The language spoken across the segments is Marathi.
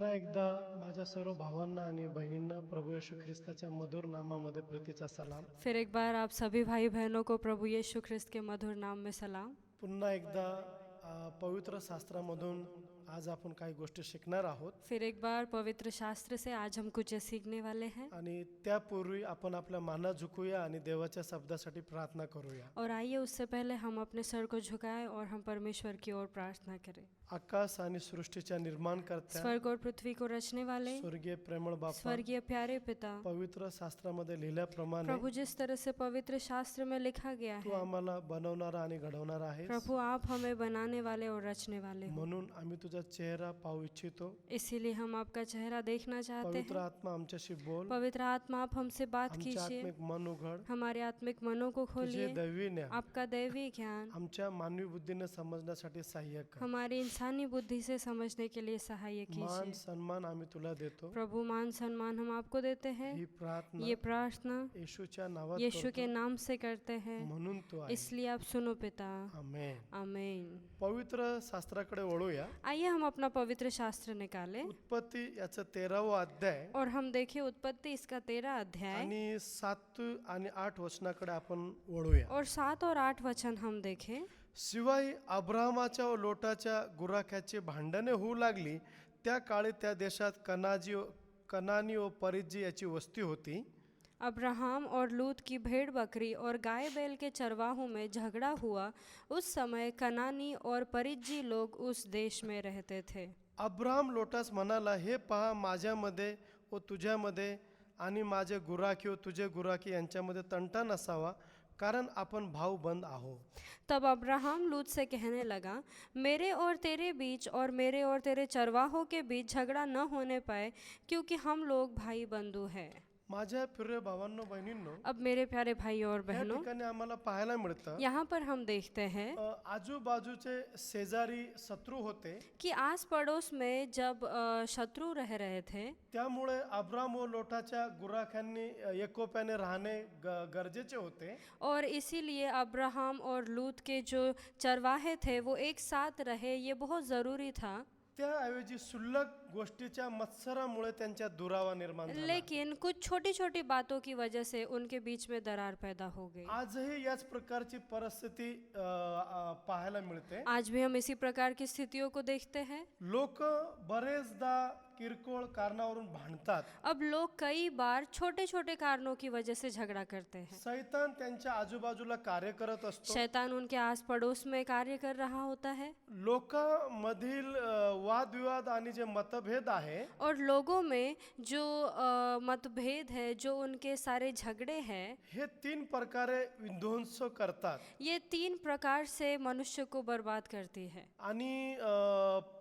पुन्हा एकदा माझ्या सर्व भावांना आणि बहिणींना प्रभू येशू ख्रिस्ताच्या मधुर नामामध्ये प्रीतीचा सलाम. फिर एक बार आप सभी भाई बहनों को प्रभु यीशु ख्रिस्त के मधुर नाम में सलाम। पुन्हा एकदा पवित्र शास्त्रामधून आज आपण काही गोष्टी शिकणार आहोत फिर एक बार पवित्र शास्त्र से आज हम कुछ सीखने वाले हैं। आणि त्यापूर्वी आपण आपल्या माना झुकूया आणि देवाच्या शब्दासाठी प्रार्थना करूया. और आइए उससे पहले हम अपने सर को झुकाएं और हम परमेश्वर की ओर प्रार्थना करें। आकाश आणि सृष्टीच्या निर्माणकर्त्या, स्वर्ग और पृथ्वी को रचने वाले स्वर्गीय प्रेमळ बापा, स्वर्गीय प्यारे पिता, पवित्र शास्त्रामध्ये लिहिल्याप्रमाणे प्रभु जिस तरह से पवित्र शास्त्र में लिखा गया तू है, आम्हाला बनवणारा आणि घडवणारा आहेस. प्रभु आप हमें बनाने वाले और रचने वाले हो। म्हणून आम्ही तुझा चेहरा पाहू इच्छितो. इसीलिए हम आपका चेहरा देखना चाहते पवित्र हैं। आत्मा आमच्याशी बोल. पवित्र आत्मा आप हमसे बात आमच्या कीजिए, आत्मिक मन उघड. हमारे आत्मिक मनों को तुझे खोलिए, दैवी ज्ञान आपका दैवी ज्ञान आमच्या मानवी बुद्धीने समजण्यासाठी सहाय्य कर. हमारी इंसानी बुद्धि से समझने के लिए सहाय मान कीजिए। सन्मान आम्ही तुला देतो. प्रभु मान सम्मान हम आपको देते ही हैं। प्रार्थना ये प्रार्थना येशूच्या नावात यीशु के करतो. नाम से करते हैं, म्हणून तू आहे. इसलिए आप सुनो पिता। आमेन. आमीन। पवित्र शास्त्राकडे वळूया. आइए हम अपना पवित्र शास्त्र निकालें उत्पत्ती याचं 13वा अध्याय और हम देखें उत्पत्ति इसका 13 अध्याय आणि 7 आणि 8 वचनाकडे आपण वळूया. और 7 और 8 वचन हम देखें। शिवाय अब्राहमाच्या व लोटाच्या गुराख्याची भांडणे होऊ लागली त्या काळी त्या देशात कनानी व परिज्जी याची वस्ती होती. अब्राहम और लूत की भेड़ बकरी और गाय बैल के चरवाहों में झगड़ा हुआ। उस समय कनानी और परिज्जी लोग उस देश में रहते थे। अब्राहम लोटास म्हणाला, हे पहा, माझ्यामध्ये व तुझ्यामध्ये आणि माझे गुराखी व तुझे गुराखी यांच्यामध्ये तंटा नसावा, कारण आपण भाऊ बंद आहो. तब अब्राहम लूत से कहने लगा, मेरे और तेरे बीच और मेरे और तेरे चरवाहों के बीच झगड़ा न होने पाए, क्योंकि हम लोग भाई बंधु हैं। माझ्या प्रिय भावांनो बहिणींनो, अब मेरे प्यारे भाई और या बहनों, ठिकाणी आम्हाला पाहायला मिळतं यहाँ पर हम देखते हैं आजूबाजूचे शेजारी शत्रू होते. कि आस पड़ोस में जब शत्रु रह रहे थे, त्यामुळे अब्राम व लोटाच्या गुराख्यांनी एकोप्याने राहणे गरजेचे होते. और इसीलिए अब्राहम और लूत के जो चरवाहे थे वो एक साथ रहे, ये बहुत ज़रूरी था। त्याऐवजी शुल्लक गोष्टीच्या मत्सरामुळे त्यांच्या दुरावा निर्माण झाला. लेकिन कुछ छोटी छोटी बातों की वजह से उनके बीच में दरार पैदा हो गई। आजही याच प्रकारची परिस्थिती पाहायला मिळते. आज भी हम इसी प्रकार की स्थितियों को देखते हैं। लोक बरेचदा किरकोळ कारणावरून भांडतात. अब लोग कई बार छोटे छोटे कारणों की वजह से झगड़ा करते हैं। शैतान त्यांच्या आजूबाजूला कार्य करत असतो. शैतान उनके आस पड़ोस में कार्य कर रहा होता है। लोकांमधील वादविवाद आणि जे मतभेद आहे, और लोगों में जो मतभेद है, जो उनके सारे झगड़े हैं, हे 3 प्रकारे विध्वंस करतात. ये 3 प्रकार से मनुष्य को बर्बाद करती है। आणि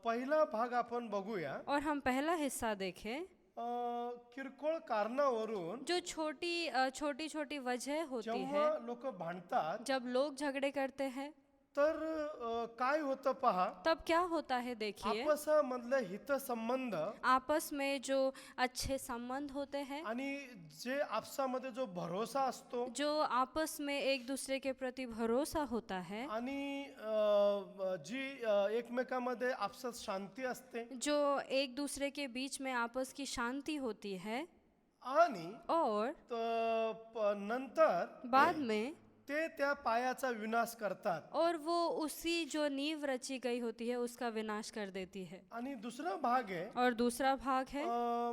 पहिला भाग आपण बघूया. और हम पहला हिस्सा देखें। किरकोळ कारणावरून जो छोटी छोटी वजह होती है, जेव्हा लोक भांडतात जब लोग झगड़े करते हैं, तर काय होतं पहा. तब क्या होता है देखिए। आपसामधले हितसंबंध आपस में जो अच्छे संबंध होते हैं, आणि जे आपसामध्ये जो भरोसा असतो, जो आपस में एक दूसरे के प्रति भरोसा होता है, आणि जी एकमेकांमध्ये आपसात शांती असते, जो एक दूसरे के बीच में आपस की शांति होती है, आणि और नंतर बाद में ते त्या पायाचा विनाश करतात. और वो उसी जो नींव रची गई होती है उसका विनाश कर देती है। आणि दुसरा भाग आहे, और दूसरा भाग है,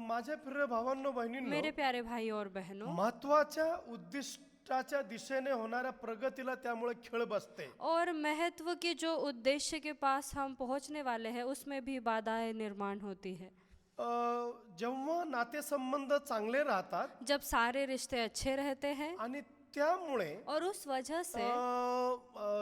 माझ्या प्रिय भावांनो बहिणींनो, मेरे प्यारे भाई और बहनों, महत्वाच्या उद्दिष्टाच्या दिशेने होणाऱ्या प्रगतीला त्यामुळे खीळ बसते. और महत्व के जो उद्देश्य के पास हम पहुंचने वाले हैं उसमें भी बाधाएं निर्माण होती है। जेव्हा नातेसंबंध चांगले राहतात, जब सारे रिश्ते अच्छे रहते हैं, आणि त्यामुळे और उस वजह से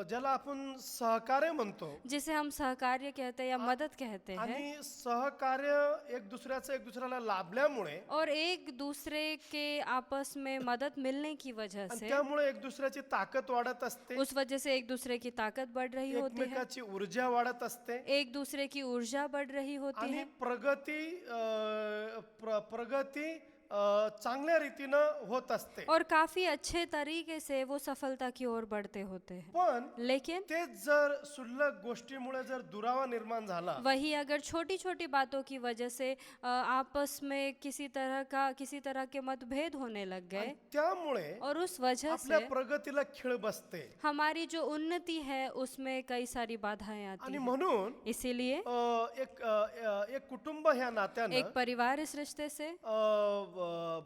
ज्याला आपण सहकार्य म्हणतो, जिसे हम सहकार्य कहते हैं या मदद कहते हैं, आणि सहकार्य एक दुसऱ्याला लाभल्यामुळे, और एक दूसरे के आपस में मदद मिलने की वजह से, त्यामुळे एक दुसऱ्याची ताकद वाढत असते, उस वजह से एक दूसरे की ताकत बढ़ रही होती है, एकमेकाची ऊर्जा वाढत असते, एक दूसरे की ऊर्जा बढ़ रही होती आणि है, प्रगती चांगल्या रीतीनं होत असते. और काफी अच्छे तरीके से वो सफलता की ओर बढ़ते होते हैं। पण लेकिन तेच जर क्षुल्लक गोष्टीमुळे जर दुरावा निर्माण झाला, वही अगर छोटी छोटी बातों की वजह से आपस में किसी तरह के मतभेद होने लग गए, त्यामुळे और उस वजह आपल्या से प्रगतीला खीळ बसते. हमारी जो उन्नति है उसमें कई सारी बाधाएं आती आणि हैं। म्हणून इसीलिए एक कुटुंब ह्या नात्यानं, एक परिवार इस रिश्ते से,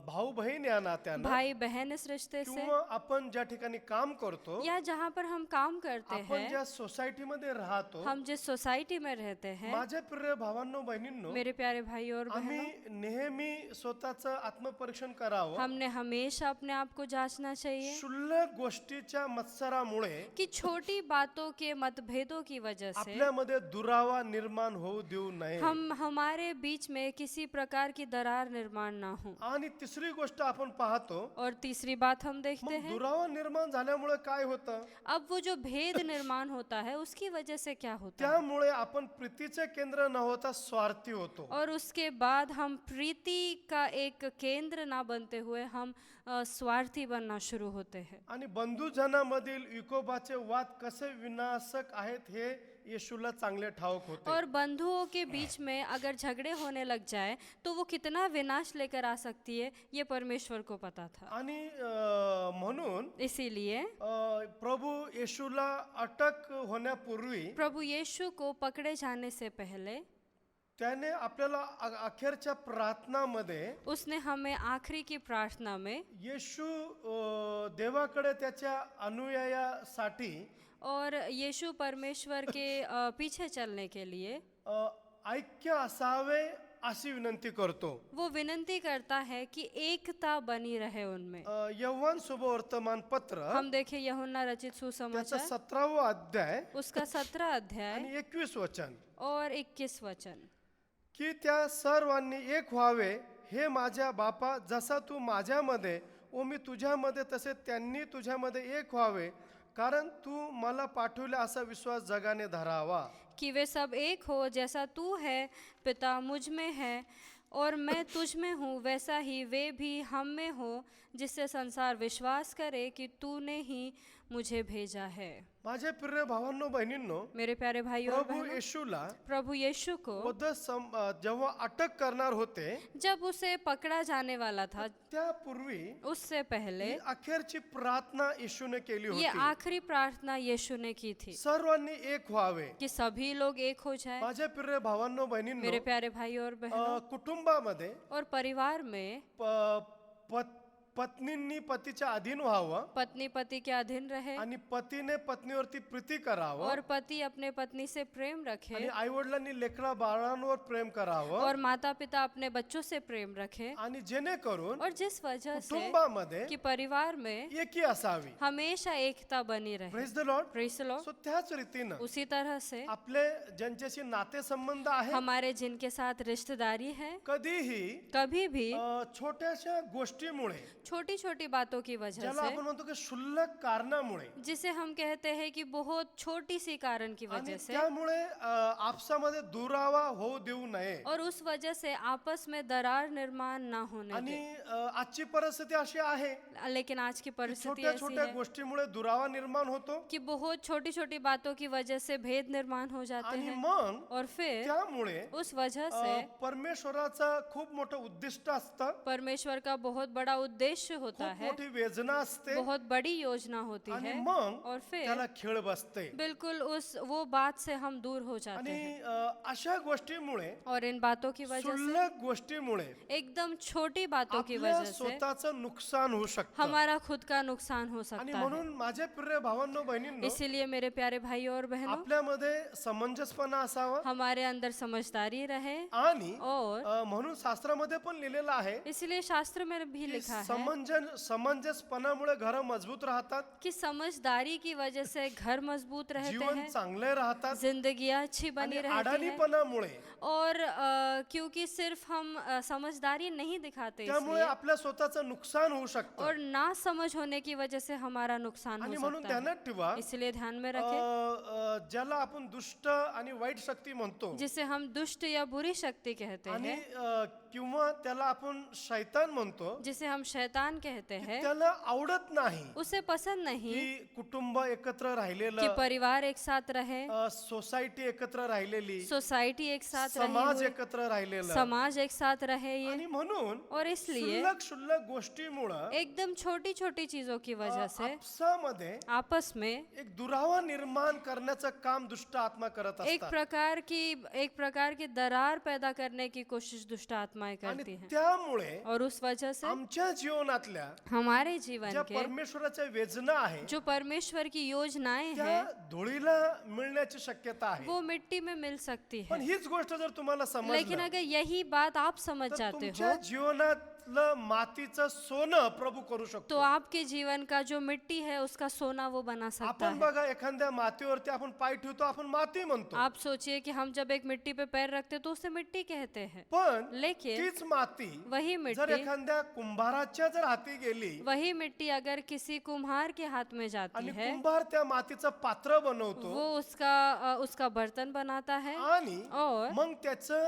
भाऊ बहीण या नात्यानं, भाई बहन इस रिश्ते से, किंवा आपण ज्या ठिकाणी काम करतो, या जहाँ पर हम काम करते आपण हैं, ज्या सोसायटीमध्ये राहतो, हम जिस सोसाइटी में रहते हैं, माझ्या प्रिय भावांनो बहिणींनो, मेरे प्यारे भाई और आम्ही बहनों, नेहमी स्वतःचं आत्मपरीक्षण करावं. हमने हमेशा अपने आप को जांचना चाहिए क्षुल्लक गोष्टीच्या मत्सरामुळे कि छोटी बातों के मतभेदों की वजह से आपल्यामध्ये दुरावा निर्माण होऊ देऊ नये. हमारे बीच में किसी प्रकार की दरार निर्माण ना हो। आणि तिसरी गोष्ट आपण पाहतो, और तीसरी बात हम देखते मग हैं, दुरावा निर्माण झाल्यामुळे काय होतं, अब वो जो भेद निर्माण होता है उसकी वजह से क्या होता है, त्यामुळे आपण प्रीतीचे केंद्र न होता स्वार्थी होतो. और उसके बाद हम प्रीति का एक केंद्र ना बनते हुए हम स्वार्थी बनना शुरू होते हैं। आणि बंधुजनामधील विकोपाचे वाद कसे विनाशक आहेत हे येशूला चांगले ठाऊक होते. और बंधुओं के बीच में अगर झगड़े होने लग जाए तो वो कितना विनाश लेकर आ सकती है ये परमेश्वर को पता था। आणि म्हणून इसीलिए प्रभू येशूला अटक होण्यापूर्वी प्रभु यीशु को पकड़े जाने से पहले त्याने आपल्याला अखेरच्या प्रार्थनामध्ये उसने हमें आखिरी की प्रार्थना में येशू देवाकडे त्याच्या अनुयायासाठी और यीशु परमेश्वर के पीछे चलने के लिए ऐक्य असावे अशी विनंती करतो. वो विनंती करता है कि एकता बनी रहे उनमें। यौवान शुभवर्तमान पत्र हम देखें यूहन्ना रचित त्याचा सुसमाचार 17वा अध्याय उसका 17 अध्याय आणि 21 वचन, और 21 वचन, की त्या सर्वांनी एक व्हावे हे माझ्या बापा, जसा तू माझ्यामध्ये व मी तुझ्यामध्ये तसे त्यांनी तुझ्यामध्ये एक व्हावे, कारण तू मला पाठवले असा विश्वास जगाने धरावा. कि वे सब एक हो जैसा तू है पिता मुझ में है और मैं तुझ में हूँ, वैसा ही वे भी हम में हो, जिससे संसार विश्वास करे कि तूने ही मुझे भेजा है। माझे प्रिय भावांनो बहिणींनो, मेरे प्यारे भाई और प्रभू बहनों, येशूला प्रभु यीशु को जेव्हा अटक करणार होते, जब उसे पकड़ा जाने वाला था त्यापूर्वी उससे पहले ही अखेरची प्रार्थना येशूने केली ये होती. आखिरी प्रार्थना यीशु ने की थी सर्वांनी एक व्हावे. कि सभी लोग एक हो जाए। माझे प्रिय भावांनो बहिणींनो, मेरे प्यारे भाई और बहनों, कुटुंबामध्ये और परिवार में पत्नींनी पतीच्या अधीन व्हावं पत्नी पति के अधीन रहे आणि पतीने पत्नीवरती प्रीती करावं और पति अपने पत्नी से प्रेम आणि रखे आई वडिलांनी लेकरा बाळांवर प्रेम करावं और माता पिता अपने बच्चों से प्रेम रखे, आणि जेणेकरून और जिस वजह से कुटुंबामध्ये कि परिवार में एकी असावी. हमेशा एकता बनी रहे। Praise the lord. Praise the Lord. So त्याच रीतीनं उसी तरह से आपले ज्यांच्याशी नातेसंबंध आहे, हमारे जिनके साथ रिश्तेदारी है, कधीही कभी भी छोट्याशा गोष्टीमुळे, छोटी छोटी बातों की वजह ज्याला से, आपण म्हणतो की क्षुल्लक कारणामुळे, जिसे हम कहते हैं कि बहुत छोटी सी कारण की आणि वजह से, त्यामुळे आपसामध्ये दुरावा होऊ देऊ नये. और उस वजह से आपस में दरार निर्माण ना होने आणि दे। आजची परिस्थिती अशी आहे, लेकिन आज की परिस्थिति छोट्या ऐसी छोट्या है गोष्टीमुळे दुरावा निर्माण होतो. कि बहुत छोटी छोटी बातों की वजह से भेद निर्माण हो जाते आणि हैं, मग और फिर त्यामुळे उस वजह से परमेश्वराचं खूप मोठं उद्दिष्ट असतं, परमेश्वर का बहुत बड़ा उद्देश्य होता खूप है, मोठी वेदना असते, बहुत बड़ी योजना होती आणि है, मग और फिर त्याला खीळ बसते. बिल्कुल वो बात से हम दूर हो जाते आणि हैं, अशा गोष्टीमुळे, और इन बातों की वजह से, क्षुल्लक गोष्टीमुळे एकदम छोटी बातों की आपल्या वजह से स्वतःचं नुकसान होऊ शकतं. हमारा खुद का नुकसान हो आणि सकता है। म्हणून माझे प्रिय भावांनो बहिणींनो, इसीलिए मेरे प्यारे भाई और बहनों, आपल्यामध्ये समंजसपणा असावा. हमारे अंदर समझदारी रहे, आणि और म्हणून शास्त्रामध्ये पण लिहिलेलं आहे इसलिए शास्त्र में भी की लिखा है समंजसपणामुळे घर मजबूत राहतात, कि समझदारी की वजह से घर मजबूत रहते जीवन हैं, चांगले राहतात, जिंदगी अच्छी बनी आणि रहती है, अडाणीपणामुळे और क्योंकि सिर्फ हम समझदारी नहीं दिखाते त्यामुळे इसलिए, आपल्या स्वतःचं नुकसान होऊ शकतं. और ना समझ होने की वजह से हमारा नुकसान आणि हो म्हणून सकता है, ध्यानात ठेवा, इसलिए ध्यान में रखें, ज्याला आपण दुष्ट आणि वाईट शक्ती म्हणतो जिसे हम दुष्ट या बुरी शक्ति कहते आणि हैं, किंवा त्याला आपण शैतान म्हणतो, जिसे हम शैतान कहते हैं, त्याला आवडत नाही उसे पसंद नहीं की कुटुंब एकत्र कि राहिलेलं, परिवार एक साथ रहे, सोसायटी एकत्र राहिलेली, सोसाइटी एक साथ समाज रहे, एकत्र राहिलेलं. समाज एक साथ रहे ये, आणि म्हणून और इसलिए क्षुल्लक क्षुल्लक गोष्टीमुळं एकदम छोटी छोटी चीजों की वजह से आपसामध्ये आपस में एक दुरावा निर्माण करण्याचं काम दुष्ट आत्मा करत एक असतात. प्रकार की दरार पैदा करने की कोशिश दुष्ट आत्माएं करती आणि हैं, त्यामुळे और उस वजह से आमच्या जीवनातल्या हमारे जीवन ज्या के परमेश्वराच्या वेदना आहे जो परमेश्वर की योजनाएं त्या हैं, धुळीला मिळण्याची शक्यता आहे. वो मिट्टी में मिल सकती पण है, हीच गोष्ट जर तुम्हाला लेकिन समजलं अगर यही बात आप समझ तर जाते तुमच्या हो, जीवनातलं मातीचं सोनं प्रभू करू तो शकतो. आपके जीवन का जो मिट्टी है उसका सोना वो बना सकता आपण है. बघा, एखाद्या मातीवरती आपण पाय ठेवतो, आपण माती म्हणतो, आप सोचिए कि हम जब एक मिट्टी पे पैर रखते तो उसे मिट्टी कहते हैं, पण लेकिन तीच माती वही जर मिट्टी एखाद्या कुंभाराच्या जर हाती गेली वही मिट्टी अगर किसी कुम्हार के हाथ में जाती आणि है, कुंभार त्या मातीचं पात्र बनवतो वो उसका बर्तन बनाता है, आणि और मग त्याचं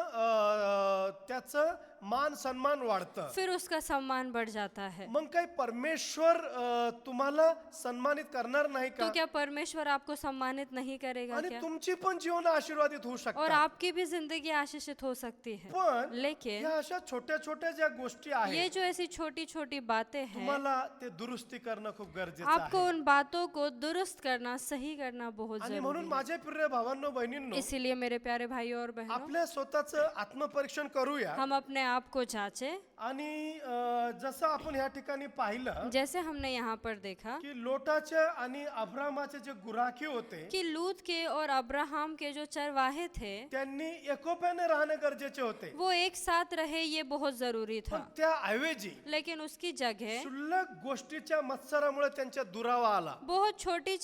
मान सन्मान वाढतं. फिर उसका सम्मान बढ़ जाता है. मग काही परमेश्वर तुम्हाला सन्मानित करणार नाही तो का? क्या परमेश्वर आपको सम्मानित नहीं करेगा आणि क्या? तुमची पण जीवन आशीर्वादित होऊ और शकतात. आपकी भी जिंदगी आशीषित हो सकती है. पण लेकिन या अशा छोट्या छोट्या ज्या गोष्टी ये आहेत, जो ऐसी छोटी छोटी बातें हैं, तुम्हाला ते दुरुस्ती करणं खूप गरजेचं आपको आहे. उन बातों को दुरुस्त करना, सही करना बहुत आणि म्हणून जरूरी है. माझ्या प्रिय भावांनो बहिणींनो, इसीलिए मेरे प्यारे भाइयों और बहनों, आपल्या स्वतःचं आत्मपरीक्षण करूया. हम अपने आप को जांचें. आणि जसं आपण या ठिकाणी पाहिलं जैसे हमने यहाँ पर देखा की लोटाचे आणि अब्रामाचे जे गुराखी होते, कि लूत के और अब्राहम के जो चरवाहे थे, त्यांनी एकोप्याने राहणं गरजेचे होते. वो एक साथ रहे, ये बहुत जरूरी पण था. त्याऐवजी लेकिन उसकी जगह क्षुल्लक गोष्टीच्या मत्सरामुळे त्यांच्या दुरावा आला. बहुत छोटी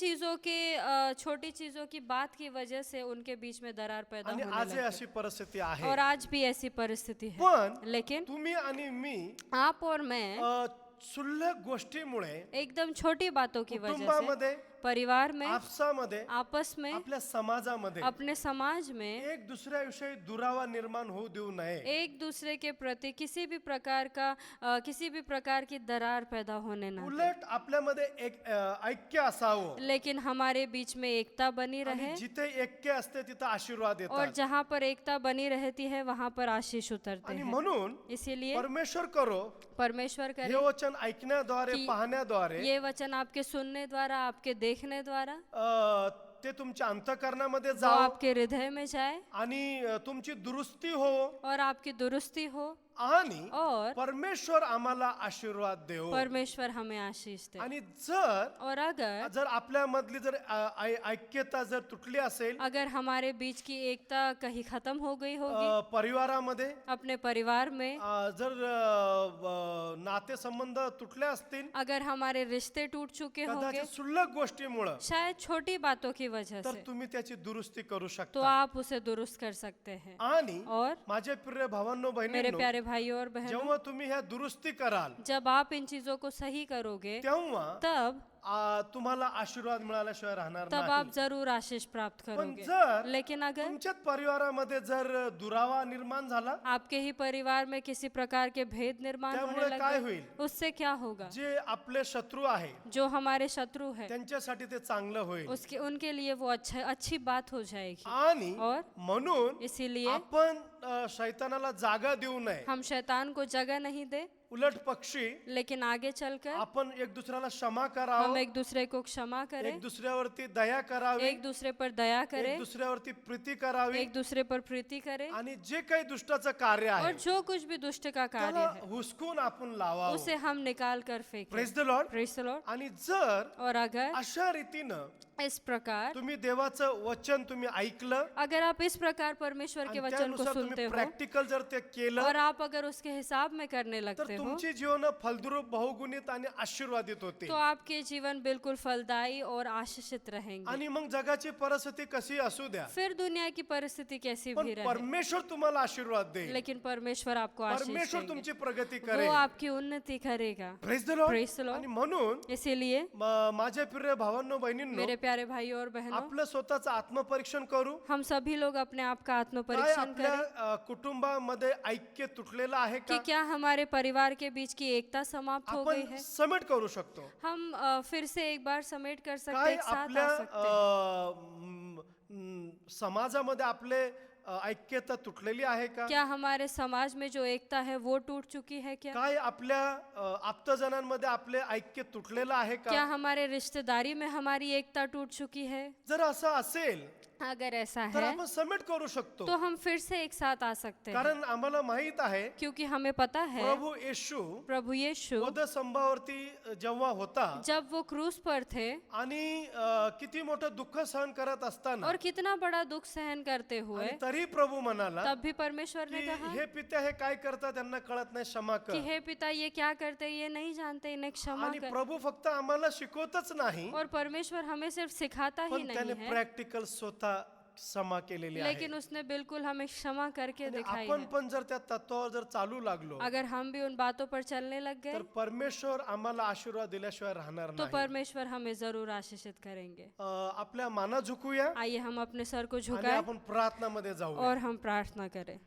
चीजों की बात की वजह से उनके बीच में दरार पैदा आणि होने आज लगी. अशी परिस्थिती आहे. और आज भी ऐसी परिस्थिति है. पण लेकिन तुम्ही आणि मी आप और मैं क्षुल्लक गोष्टीमुळे एकदम छोटी बातों की वजह से कुटुंबामध्ये, परिवार में, आपसामध्ये, आपस में, आपल्या समाजामध्ये अपने समाज में एक दुसऱ्याविषयी दुरावा निर्माण होऊ देऊ नये. एक दूसरे के प्रति किसी भी प्रकार की दरार पैदा होने ना दे. उलट आपल्यामध्ये एक ऐक्य असावं. लेकिन हमारे बीच में एकता बनी आणि रहे, जिथे ऐक्य असते तिथं आशीर्वाद और येतात. जहाँ पर एकता बनी रहती है वहाँ पर आशीष उतरते आणि हैं. म्हणून इसीलिए परमेश्वर करो, परमेश्वर हे करे वचन ऐकण्याद्वारे, की पाहण्याद्वारे ये वचन आपके सुनने द्वारा, आपके देखने द्वारा, ते तुमच्या अंतःकरणामध्ये वो जाओ आपके हृदय में जाए, आणि तुमची दुरुस्ती हो, और आपकी दुरुस्ती हो, आणि और परमेश्वर आम्हाला आशीर्वाद देव. परमेश्वर हमें आशीष दे. आणि जर और अगर आपल्यामधली जर ऐक्यता जर तुटली असेल, अगर हमारे बीच की एकता कहीं खत्म हो गई होगी, परिवारामध्ये अपने परिवार में जर नातेसंबंध तुटले असतील, अगर हमारे रिश्ते टूट चुके होंगे, कदाचित क्षुल्लक गोष्टीमुळं, शायद छोटी बातों की वजह तर से, तुम्ही त्याची दुरुस्ती करू तो शकता. आप उसे दुरुस्त कर सकते हैं. आणि और माझे प्रिय भावांनो मेरे बहिणींनो, प्यारे भाइयों और बहनों, जेव्हा तुम्ही ह्या दुरुस्ती कराल, जब आप इन चीजों को सही करोगे, तेव्हा तब तुम्हाला आशीर्वाद मिळाल्याशिवाय राहणार तब नाही. आप जरूर आशीष प्राप्त पण करोगे. जर लेकिन अगर तुमच्याच परिवारामध्ये जर दुरावा निर्माण झाला, आपके ही परिवार में किसी प्रकार के भेद निर्माण होने त्यामुळे काय लगे, होईल? उससे क्या होगा? जे आपले शत्रू आहे जो हमारे शत्रु है, त्यांच्यासाठी ते चांगलं होईल. उनके लिए वो अच्छी बात हो जाएगी. आणि और म्हणून इसीलिए आपण शैतानाला जागा देऊ नये. हम शैतान को जगह नहीं दे, उलट पक्षी लेकिन आगे चलकर आपण एक दुसऱ्याला क्षमा हम करावं, एक दूसरे को क्षमा करें, एक दुसऱ्यावरती दया करावी, एक दूसरे पर दया एक करें, दुसऱ्यावरती प्रीती करावी, एक दूसरे पर प्रीति करें, आणि जे काही दुष्टाचं कार्य और आहे जो कुछ भी दुष्ट का कार्य त्याला है हुसकून आपण लावावं. उसे हम निकाल कर फेंकें. Praise the lord. Praise the lord. आणि जर और अगर अशा रीतीनं इस प्रकार तुम्ही देवाचं वचन तुम्ही ऐकलं अगर आप इस प्रकार परमेश्वर के आणि वचन को त्यानुसार सुनते तुम्ही हो प्रॅक्टिकल जर ते केलं और आप अगर उसके हिसाब में करने तर लगते हो तुमची जीवन फलद्रूप बहुगुणित आणि आशीर्वादित होते तो आपके जीवन बिल्कुल फलदायी और आशीषित रहेंगे। आणि मग जगाची परिस्थिती कशी असू द्या फिर दुनिया की परिस्थिति कैसी पण भी रहे परमेश्वर तुम्हाला आशीर्वाद देईल लेकिन परमेश्वर आपको आशीष परमेश्वर देंगे, तुमची प्रगती वो करेल आपकी उन्नति करेगा। Praise the Praise the Lord. Lord. आणि म्हणून इसीलिए माझ्या प्रिय भावांनो बहिणींनो मेरे प्यारे भाइयों और बहनों, आपलं स्वतःचं आत्मपरीक्षण करू हम सभी लोग अपने आप का काय आत्मपरीक्षण आपल्या करें कुटुंबामध्ये ऐक्य तुटलेलं आहे कि का क्या हमारे परिवार के बीच की एकता समाप्त हो गई आपण है। समेट करू शकतो हम फिर से एक बार समेट कर सकते हैं, काय एक साथ आपल्या आ सकते हैं। समाजामध्ये आपले ऐक्यता तुटलेली आहे का क्या हमारे समाज में जो एकता है वो टूट चुकी है क्या? काय आपल्या आप्तजनांमध्ये आपले ऐक्य तुटलेलं आहे क्या का हमारे रिश्तेदारी में हमारी एकता टूट चुकी है? जर असं असेल अगर ऐसा तर है आपण समेट करू शकतो तो हम फिर से एक साथ आ सकते हैं, कारण आम्हाला माहित आहे क्योंकि हमें पता है प्रभु येशू प्रभु यीशु वध स्तंभावरती जेव्हा होता जब वो क्रूस पर थे आणि किती मोठं दुःख सहन करत असताना और कितना बड़ा दुख सहन करते हुए आणि तरी प्रभू म्हणाला तब भी परमेश्वर ने की कहा हे पित्या हे काय करतात त्यांना कळत नाही क्षमा कि कर हे पिता ये क्या करते हैं, ये नहीं जानते, इन्हें क्षमा आणि कर। प्रभू फक्त आम्हाला शिकवतच नाही और परमेश्वर हमें सिर्फ सिखाता ही पण त्याने नहीं है प्रॅक्टिकल स्वतः क्षमा केलेली आहे लेकिन उसने बिल्कुल हमें क्षमा करके आणि दिखाई आपण है। पण जर त्या तत्वावर जर चालू लागलो अगर हम भी उन बातों पर चलने लग तर गए परमेश्वर आम्हाला आशीर्वाद दिल्याशिवाय राहणार तो नाही परमेश्वर हमें जरूर आशीषित करेंगे। आपल्या माना झुकूया आइए हम अपने सर को आणि झुकाएं आपण प्रार्थनामध्ये जाऊ और हम प्रार्थना करें।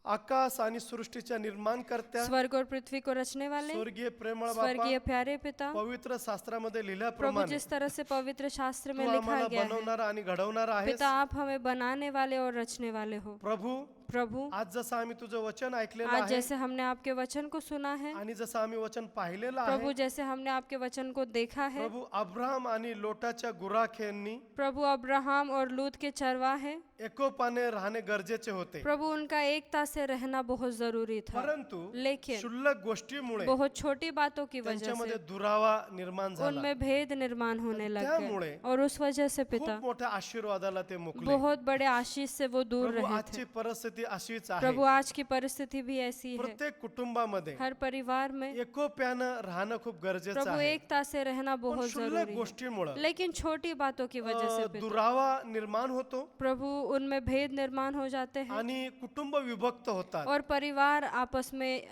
आकाश आणि सृष्टीच्या निर्माण करत्या स्वर्ग और पृथ्वी को रचने वाले स्वर्गीय प्रेमळ स्वर्गीय बापा प्यारे पिता, पवित्र शास्त्रामध्ये प्रभु लिहिल्याप्रमाणे जिस तरह से पवित्र शास्त्र में तू लिखा आम्हाला गया है, बनवणारा आणि घडवणारा आहेस पिता आप हमें बनाने वाले और रचने वाले हो। प्रभू प्रभु आज जसं आम्ही तुझं वचन ऐकलेलं आज आहे जैसे हमने आपके वचन को सुना है, आणि जसं आम्ही वचन पाहिलेलं प्रभु आहे जैसे हमने आपके वचन को देखा है, प्रभू अब्राहम आणि लोटाच्या गुराखेंनी प्रभु अब्राहम और लूत के चरवाहे, एकोपाने राहणे गरजेचे होते प्रभु उनका एकता से रहना बहुत जरूरी था, परंतु लेकिन क्षुल्लक गोष्टीमुळे बहुत छोटी बातों की वजह त्यांच्यामध्ये से दुरावा निर्माण झाला उनमें भेद निर्माण होने लग त्यामुळे गए और उस वजह से खूप पिता मोठ्या आशीर्वादाला ते मुकले बहुत बड़े आशीष से वो दूर प्रभू रहे आजची थे। परिस्थिती अशीच आहे प्रभु आज की परिस्थिति भी ऐसी है, प्रत्येक कुटुंबामध्ये हर परिवार में एकोप्यानं राहणं खूप गरजेचं प्रभु आहे एकता से रहना पण बहुत क्षुल्लक जरूरी है, गोष्टीमुळे लेकिन छोटी बातों की वजह से पिता दुरावा निर्माण होतो प्रभु उनमें भेद निर्माण हो जाते हैं आणि कुटुंब विभक्त होतात और परिवार आपस में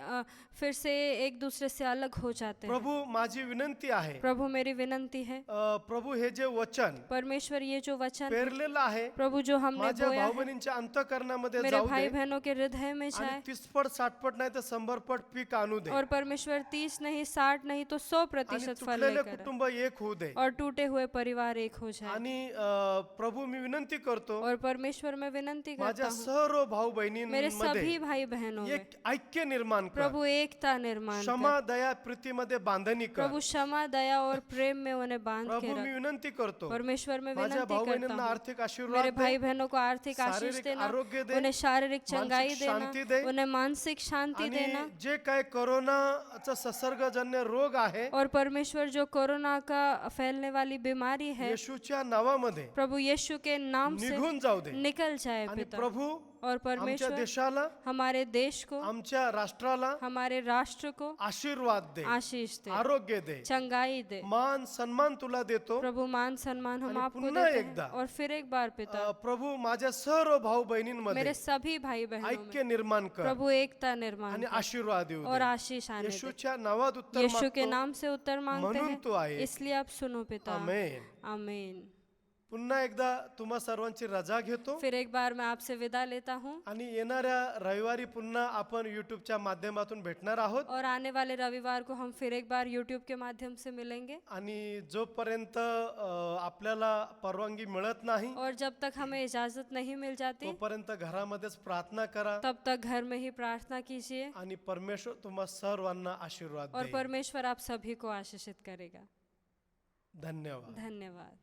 फिर से एक दूसरे से अलग हो जाते हैं। प्रभु माझी विनंती आहे प्रभु मेरी विनंती है, प्रभु हे जे वचन परमेश्वर ये जो वचन है, पेरलेलं आहे प्रभु जो हमने माझ्या बोया भाऊ है, बहिणींच्या अंतःकरणामध्ये मेरे जाऊ भाई दे बहनों के हृदय में आणि जाए 30 60 नाही तर 100 पीक आणू दे और परमेश्वर 30 नहीं 60 नहीं तो 100% आणि फल तुटलेले लेकर आए कुटुंब एक होऊ दे और टूटे हुए परिवार एक हो जाए। आणि प्रभु मी विनंती करतो और परमेश्वर में विनंती करता माझ्या हूँ सर्व भाऊ मेरे बहिणींमध्ये सभी भाई बहनों में एक ऐक्य निर्माण कर प्रभु एकता निर्माण कर, क्षमा दया प्रीतीमध्ये बांधणी कर प्रभु क्षमा दया और प्रेम में उन्हें बांध के प्रभु मी रख। विनंती करतो परमेश्वर में माझ्या विनंती भाऊ करता बहिणींना हूँ आर्थिक मेरे आशीर्वाद भाई दे बहनों को आर्थिक आशीष शारीरिक देना, आरोग्य दे, उन्हें शारीरिक चंगाई मानसिक देना, शांती दे, उन्हें मानसिक शांति आणि देना। जे काय कोरोनाचा संसर्गजन्य रोग आहे और परमेश्वर जो कोरोना का फैलने वाली बीमारी है, येशूच्या नावामध्ये प्रभु यीशु के नाम से निघून जाऊ दे निकल जाए आणि पिता। प्रभू और आमच्या परमेश्वर देशाला हमारे देश को, आमच्या राष्ट्राला हमारे राष्ट्र को आशीर्वाद दे आशीष दे, आरोग्य दे चंगाई दे। मान सन्मान तुला देतो प्रभु मान सम्मान हम आणि आपको पुन्हा देते एकदा हैं और फिर एक बार पिता प्रभु माझ्या सर्व भाऊ बहिणींमध्ये मेरे सभी भाई बहनों में ऐक्य निर्माण कर प्रभु एकता निर्माण आणि कर आशीर्वाद देऊ और दे आशीष आने दे। येशूच्या नावात उत्तर यीशु के मागतो नाम से उत्तर मांगते म्हणून तू हैं, आहे इसलिए आप सुनो पिता। आमेन आमीन। पुन्हा एकदा तुम्हा सर्वांची रजा घेतो फिर एक बार मैं आपसे विदा लेता हूँ आणि येणाऱ्या रविवारी पुन्हा आपण युट्यूबच्या माध्यमातून भेटणार आहोत और आने वाले रविवार को हम फिर एक बार यूट्यूब के माध्यम से मिलेंगे। आणि जोपर्यंत आपल्याला परवानगी मिळत नाही और जब तक हमें इजाजत नहीं मिल जाती तोपर्यंत घरामध्येच प्रार्थना करा तब तक घर में ही प्रार्थना कीजिए आणि परमेश्वर तुम्हा सर्वांना आशीर्वाद और देईल परमेश्वर आप सभी को आशीषित करेगा। धन्यवाद धन्यवाद।